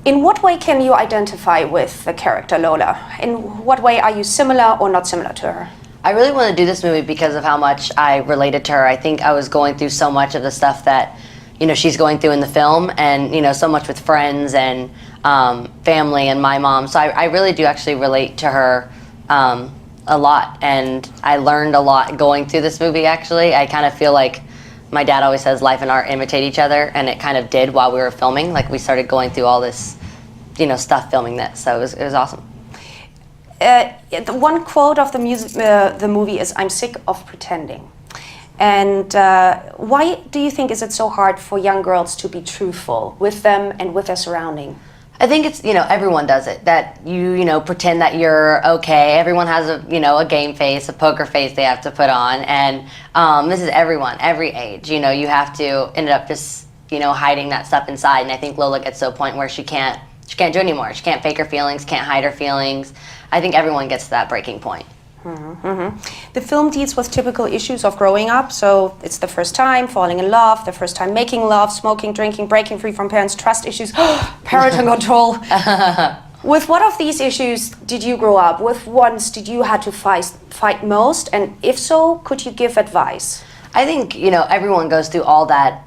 In what way can you identify with the character Lola? In what way are you similar or not similar to her? I really want to do this movie because of how much I related to her. I think I was going through so much of the stuff that, she's going through in the film, and, so much with friends and family and my mom. So I really do actually relate to her a lot, and I learned a lot going through this movie, actually. I kind of feel like my dad always says life and art imitate each other, and it kind of did while we were filming. Like, we started going through all this, stuff filming this, so it was awesome. The one quote of the movie is, "I'm sick of pretending." And why do you think is it so hard for young girls to be truthful with them and with their surrounding? I think it's, everyone does it, that you pretend that you're okay. Everyone has a game face, a poker face they have to put on. And this is everyone, every age. You have to end up just, hiding that stuff inside. And I think Lola gets to a point where she can't do it anymore. She can't fake her feelings, can't hide her feelings. I think everyone gets to that breaking point. Mm-hmm. The film deals with typical issues of growing up. So it's the first time falling in love, the first time making love, smoking, drinking, breaking free from parents, trust issues, parental control. With what of these issues did you grow up? With ones did you have to fight most? And if so, could you give advice? I think, everyone goes through all that,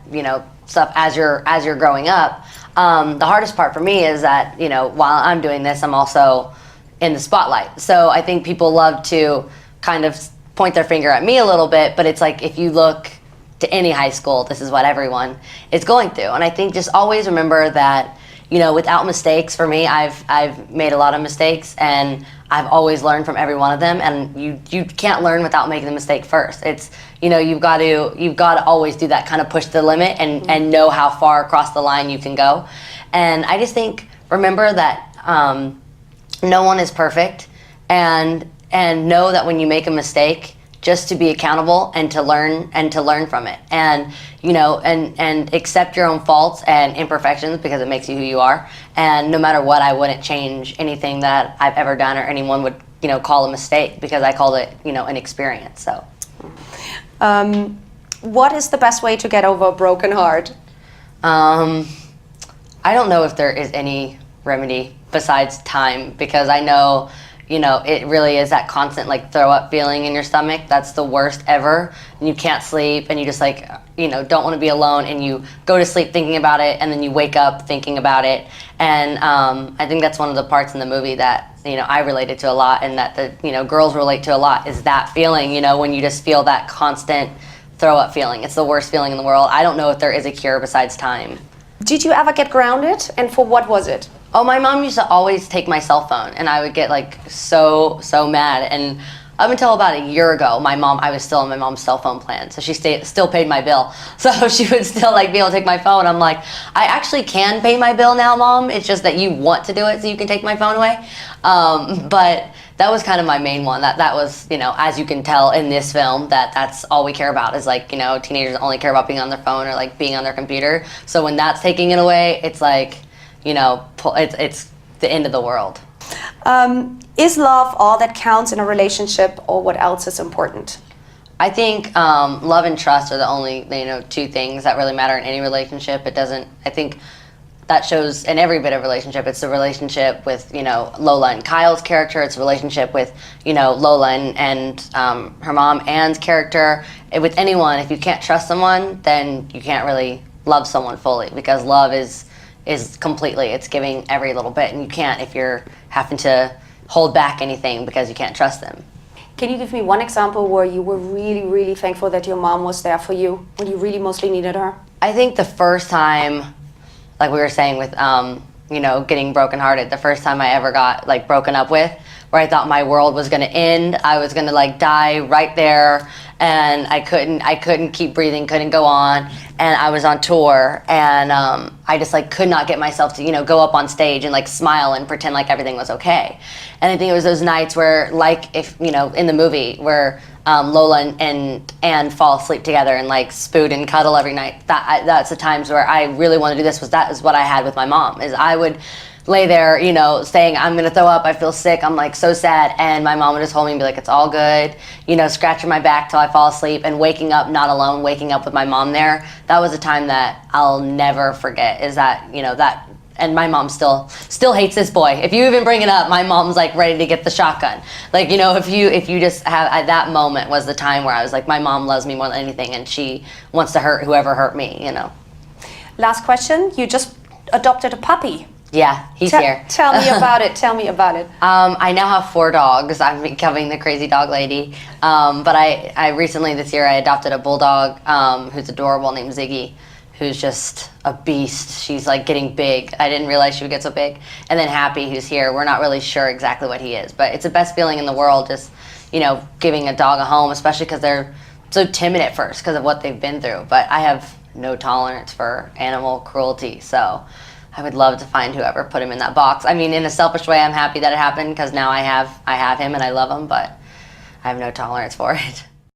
stuff as you're growing up. The hardest part for me is that, while I'm doing this, I'm also in the spotlight. So I think people love to kind of point their finger at me a little bit, but it's like if you look to any high school, this is what everyone is going through. And I think just always remember that, without mistakes, for me, I've made a lot of mistakes, and I've always learned from every one of them, and you can't learn without making the mistake first. It's, you've got to always do that, kind of push the limit and know how far across the line you can go. And I just think, remember that no one is perfect, and know that when you make a mistake, just to be accountable and to learn from it, and and accept your own faults and imperfections, because it makes you who you are. And no matter what, I wouldn't change anything that I've ever done or anyone would call a mistake, because I called it an experience. So what is the best way to get over a broken heart? I don't know if there is any remedy besides time, because I know it really is that constant throw up feeling in your stomach. That's the worst ever. And you can't sleep, and you just don't want to be alone, and you go to sleep thinking about it, and then you wake up thinking about it. And I think that's one of the parts in the movie that I related to a lot, and that the girls relate to a lot, is that feeling, when you just feel that constant throw up feeling. It's the worst feeling in the world. I don't know if there is a cure besides time. Did you ever get grounded, and for what was it? Oh, my mom used to always take my cell phone, and I would get so mad. And up until about a year ago, I was still on my mom's cell phone plan, so she still paid my bill. So she would still be able to take my phone. I'm like, I actually can pay my bill now, Mom. It's just that you want to do it, so you can take my phone away. But that was kind of my main one. That was, as you can tell in this film, that's all we care about is teenagers only care about being on their phone or being on their computer. So when that's taking it away, it's it's the end of the world. Is love all that counts in a relationship, or what else is important? I think love and trust are the only two things that really matter in any relationship. I think that shows in every bit of relationship. It's the relationship with Lola and Kyle's character. It's a relationship with Lola and her mom Anne's character. With anyone, if you can't trust someone, then you can't really love someone fully, because love is completely, it's giving every little bit, and you can't if you're having to hold back anything because you can't trust them. Can you give me one example where you were really, really thankful that your mom was there for you when you really mostly needed her? I think the first time, like we were saying with getting brokenhearted, the first time I ever got broken up with, where I thought my world was going to end, I was going to die right there, and I couldn't keep breathing, couldn't go on, and I was on tour, and I just could not get myself to go up on stage and smile and pretend everything was okay. And I think it was those nights where if in the movie where Lola and Anne fall asleep together and spoon and cuddle every night, that's the times where I really want to do this. That is what I had with my mom, is I would lay there, saying, I'm going to throw up, I feel sick, I'm so sad, and my mom would just hold me and be like, it's all good, scratching my back till I fall asleep, and waking up not alone, waking up with my mom there. That was a time that I'll never forget, is that, that and my mom still hates this boy. If you even bring it up, my mom's like ready to get the shotgun. Like, you know, if you just have, at that moment was the time where I was like, my mom loves me more than anything, and she wants to hurt whoever hurt me, you know. Last question. You just adopted a puppy. Yeah, he's here. Tell me about it. Tell me about it. I now have 4 dogs. I'm becoming the crazy dog lady. But I recently this year I adopted a bulldog who's adorable named Ziggy, who's just a beast. She's like getting big. I didn't realize she would get so big. And then Happy, who's here. We're not really sure exactly what he is, but it's the best feeling in the world, just, you know, giving a dog a home, especially because they're so timid at first because of what they've been through. But I have no tolerance for animal cruelty, so I would love to find whoever put him in that box. I mean, in a selfish way, I'm happy that it happened because now I have him and I love him, but I have no tolerance for it.